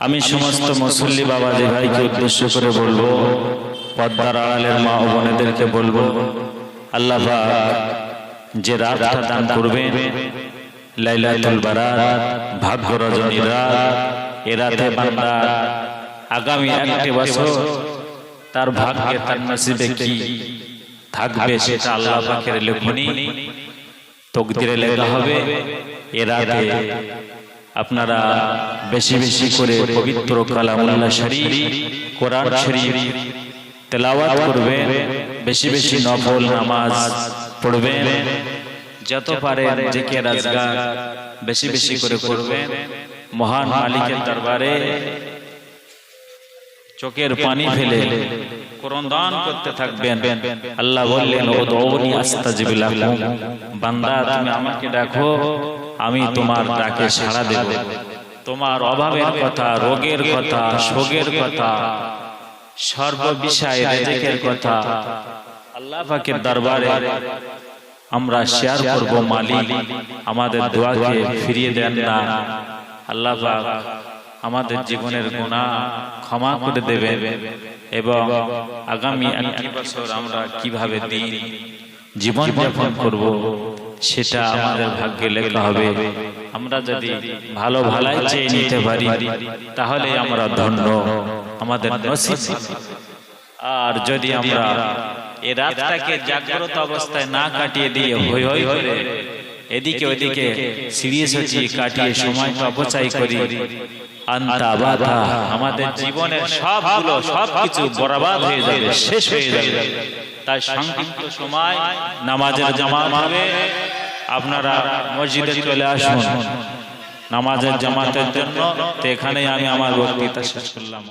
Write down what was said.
আমি সমস্ত মুসল্লি বাবাজি ভাইকে উদ্দেশ্য করে বলবো, পর্দার আড়ালের মা ও বোনেদেরকে বলবো, আল্লাহ পাক যে রাতটা দান করবেন, লাইলাতুল বারাত, ভাগ্য রজনীর রাত, এ রাতে বান্দা আগামী একটি বছর তার ভাগ্যে তার নসিবে কি থাকবে সেটা আল্লাহ পাকের লেখনী তকদিরে লেখা হবে। এ রাতে আপনারা বেশি বেশি করে পবিত্র কালামুল্লাহ শরীফ, কোরআন শরীফ তেলাওয়াত করবেন, বেশি বেশি নফল নামাজ পড়বেন, যত পারেন জিকির আজকার বেশি বেশি করে করবেন। মহান মালিকের দরবারে চোখের পানি ফেলে কোরআন দান করতে থাকবেন। আল্লাহ বললেন, উদউনি আস্তাজিব লাকুম, বান্দা তুমি আমাকে ডাকো, আমি তোমার ডাকে সাড়া দেব। তোমার অভাবের কথা, রোগের কথা, শোকের কথা, সর্ব বিষয়ে রিজিকের কথা আল্লাহ পাকের দরবারে আমরা শেয়ার করব। মালিক আমাদের দোয়াকে ফিরিয়ে দেন না। আল্লাহ পাক আমাদের জীবনের গুনাহ ক্ষমা করে দেবেন এবং আগামী একটি বছর আমরা কিভাবে দিন জীবন যাপন করব সেটা আমাদের ভাগ্যে লেখা হবে। আমরা যদি ভালো ভালাই চেয়ে নিতে পারি তাহলে আমরা ধন্য, আমাদের নসিব। আর যদি আমরা এই রাতটাকে জাগ্রত অবস্থায় না কাটিয়ে দিয়ে হই হই করে এদিকে ওদিকে সিরিয়াস হচ্ছি কাটিয়ে সময়টা অপচয় করি, আন্তাবাতা আমাদের জীবনের সবকিছু বরবাদ হয়ে যাবে, শেষ হয়ে যাবে। তাই সংক্ষিপ্ত সময় নামাজের জামাত হবে, আপনারা মসজিদে চলে আসুন নামাজের জামাতের জন্য। তো এখানেই আমি আমার বক্তৃতা শেষ করলাম।